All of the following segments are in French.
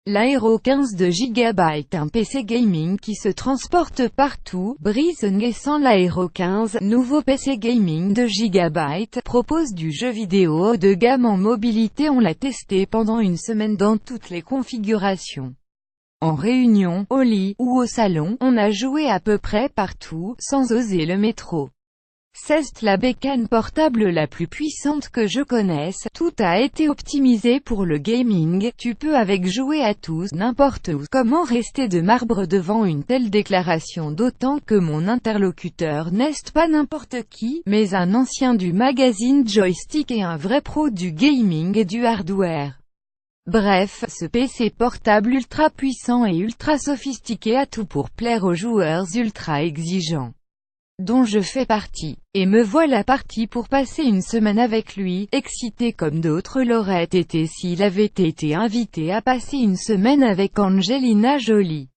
L'Aero 15 de GB, un PC gaming qui se transporte partout, brise sans l'Aero 15, nouveau PC gaming de GB, propose du jeu vidéo haut de gamme en mobilité. On l'a testé pendant une semaine dans toutes les configurations. En réunion, au lit, ou au salon, on a joué à peu près partout, sans oser le métro. C'est la bécane portable la plus puissante que je connaisse, tout a été optimisé pour le gaming, tu peux avec jouer à tous, n'importe où. Comment rester de marbre devant une telle déclaration, d'autant que mon interlocuteur n'est pas n'importe qui, mais un ancien du magazine Joystick et un vrai pro du gaming et du hardware. Bref, ce PC portable ultra puissant et ultra sophistiqué a tout pour plaire aux joueurs ultra exigeants, dont je fais partie. Et me voilà parti pour passer une semaine avec lui, excité comme d'autres l'auraient été s'il avait été invité à passer une semaine avec Angelina Jolie.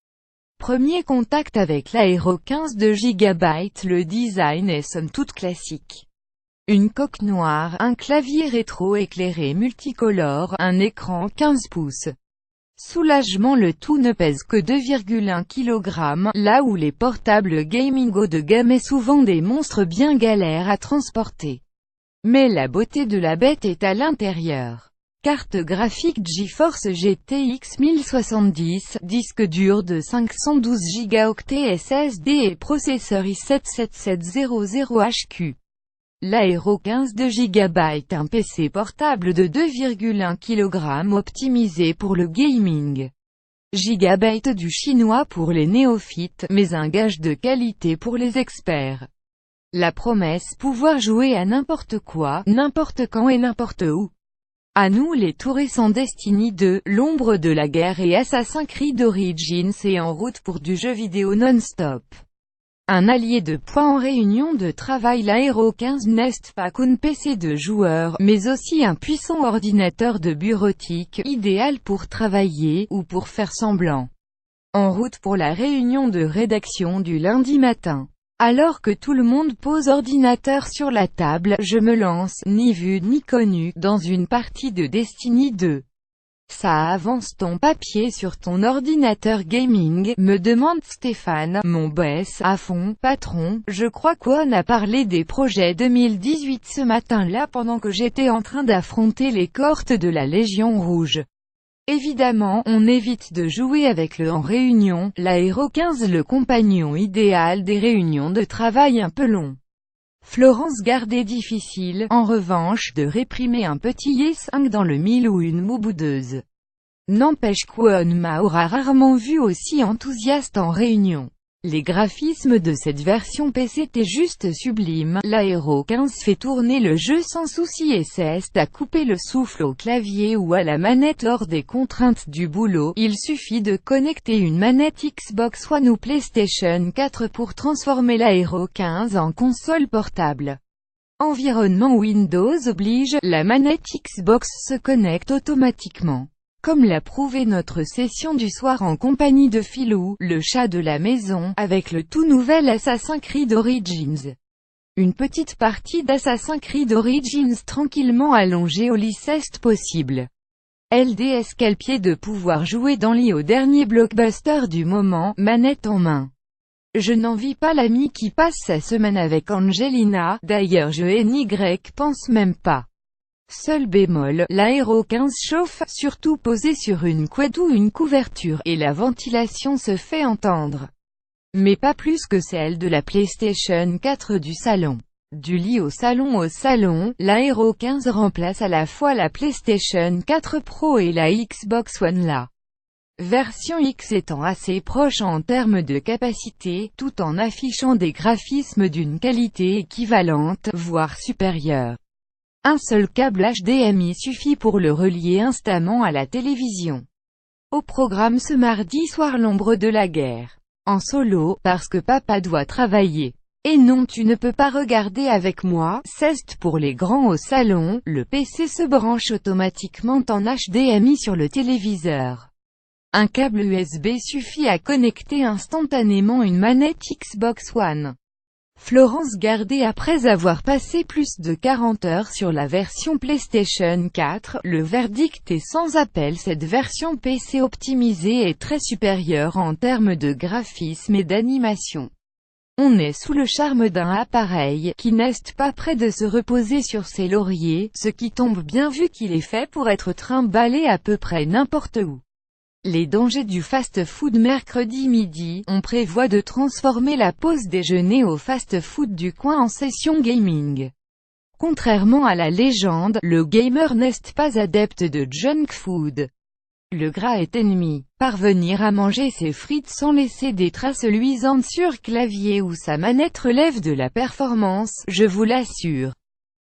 Premier contact avec l'Aero 15 de GB, le design est somme toute classique. Une coque noire, un clavier rétro-éclairé multicolore, un écran 15 pouces. Soulagement, le tout ne pèse que 2,1 kg, là où les portables gaming haut de gamme est souvent des monstres bien galères à transporter. Mais la beauté de la bête est à l'intérieur. Carte graphique GeForce GTX 1070, disque dur de 512 Go SSD et processeur i7-7700HQ. L'Aero 15 de GB, un PC portable de 2,1 kg optimisé pour le gaming. GB du chinois pour les néophytes, mais un gage de qualité pour les experts. La promesse, pouvoir jouer à n'importe quoi, n'importe quand et n'importe où. À nous les tout récents Destiny 2, l'ombre de la guerre et Assassin's Creed Origins et en route pour du jeu vidéo non-stop. Un allié de poids en réunion de travail. L'Aero 15 n'est pas qu'un PC de joueur, mais aussi un puissant ordinateur de bureautique, idéal pour travailler, ou pour faire semblant. En route pour la réunion de rédaction du lundi matin. Alors que tout le monde pose ordinateur sur la table, je me lance, ni vu ni connu, dans une partie de Destiny 2. Ça avance ton papier sur ton ordinateur gaming, me demande Stéphane, mon boss, à fond, patron, je crois qu'on a parlé des projets 2018 ce matin-là pendant que j'étais en train d'affronter les cohortes de la Légion Rouge. Évidemment, on évite de jouer avec le en réunion, l'Aero 15 le compagnon idéal des réunions de travail un peu longs. Florence Gardait difficile, en revanche, de réprimer un petit yes-5 dans le mille ou une moue boudeuse. N'empêche qu'on m'aura rarement vu aussi enthousiaste en réunion. Les graphismes de cette version PC étaient juste sublimes. L'Aero 15 fait tourner le jeu sans souci et c'est à couper le souffle au clavier ou à la manette lors des contraintes du boulot. Il suffit de connecter une manette Xbox One ou PlayStation 4 pour transformer l'Aero 15 en console portable. Environnement Windows oblige, la manette Xbox se connecte automatiquement. Comme l'a prouvé notre session du soir en compagnie de Philou, le chat de la maison, avec le tout nouvel Assassin's Creed Origins. Une petite partie d'Assassin's Creed Origins tranquillement allongée au lit, c'est possible. LDS, quel pied de pouvoir jouer dans lit au dernier blockbuster du moment, manette en main. Je n'envie pas l'ami qui passe sa semaine avec Angelina, d'ailleurs je n'y pense même pas. Seul bémol, l'Aero 15 chauffe, surtout posé sur une couette ou une couverture, et la ventilation se fait entendre. Mais pas plus que celle de la PlayStation 4 du salon. Du lit au salon, l'Aero 15 remplace à la fois la PlayStation 4 Pro et la Xbox One, la version X étant assez proche en termes de capacité, tout en affichant des graphismes d'une qualité équivalente, voire supérieure. Un seul câble HDMI suffit pour le relier instamment à la télévision. Au programme ce mardi soir, l'ombre de la guerre. En solo, parce que papa doit travailler. Et non, tu ne peux pas regarder avec moi, c'est pour les grands au salon, le PC se branche automatiquement en HDMI sur le téléviseur. Un câble USB suffit à connecter instantanément une manette Xbox One. Florence Gardé. Après avoir passé plus de 40 heures sur la version PlayStation 4, le verdict est sans appel. Cette version PC optimisée est très supérieure en termes de graphisme et d'animation. On est sous le charme d'un appareil qui n'est pas prêt de se reposer sur ses lauriers, ce qui tombe bien vu qu'il est fait pour être trimballé à peu près n'importe où. Les dangers du fast-food. Mercredi midi, on prévoit de transformer la pause déjeuner au fast-food du coin en session gaming. Contrairement à la légende, le gamer n'est pas adepte de junk food. Le gras est ennemi. Parvenir à manger ses frites sans laisser des traces luisantes sur clavier ou sa manette relève de la performance, je vous l'assure.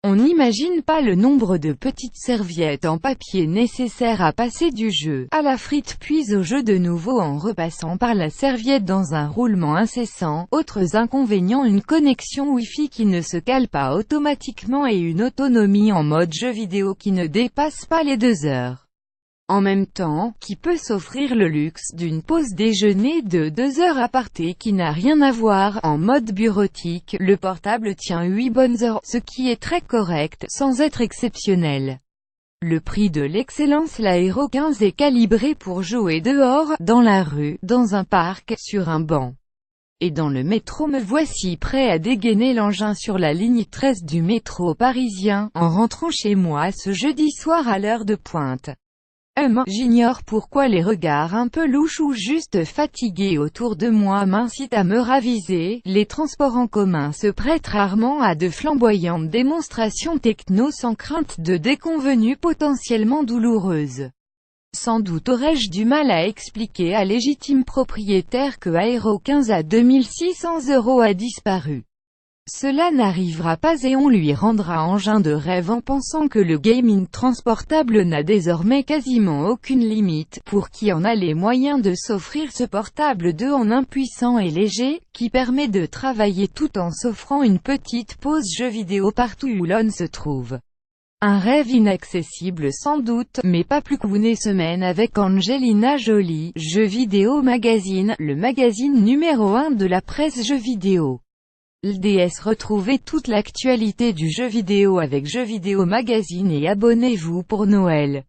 On n'imagine pas le nombre de petites serviettes en papier nécessaires à passer du jeu à la frite puis au jeu de nouveau en repassant par la serviette dans un roulement incessant. Autres inconvénients: une connexion Wi-Fi qui ne se cale pas automatiquement et une autonomie en mode jeu vidéo qui ne dépasse pas les 2 heures. En même temps, qui peut s'offrir le luxe d'une pause déjeuner de 2 heures aparté qui n'a rien à voir, en mode bureautique, le portable tient 8 bonnes heures, ce qui est très correct, sans être exceptionnel. Le prix de l'excellence. L'Aero 15 est calibré pour jouer dehors, dans la rue, dans un parc, sur un banc et dans le métro. Me voici prêt à dégainer l'engin sur la ligne 13 du métro parisien, en rentrant chez moi ce jeudi soir à l'heure de pointe. J'ignore pourquoi les regards un peu louches ou juste fatigués autour de moi m'incitent à me raviser. Les transports en commun se prêtent rarement à de flamboyantes démonstrations techno sans crainte de déconvenues potentiellement douloureuses. Sans doute aurais-je du mal à expliquer à légitime propriétaire que Aero 15 à 2600 € a disparu. Cela n'arrivera pas et on lui rendra engin de rêve en pensant que le gaming transportable n'a désormais quasiment aucune limite, pour qui en a les moyens de s'offrir ce portable 2 en 1 puissant et léger, qui permet de travailler tout en s'offrant une petite pause jeu vidéo partout où l'on se trouve. Un rêve inaccessible sans doute, mais pas plus qu'une semaine avec Angelina Jolie. Jeux vidéo magazine, le magazine numéro 1 de la presse jeux vidéo. LDS. Retrouvez toute l'actualité du jeu vidéo avec Jeux Vidéo Magazine et abonnez-vous pour Noël.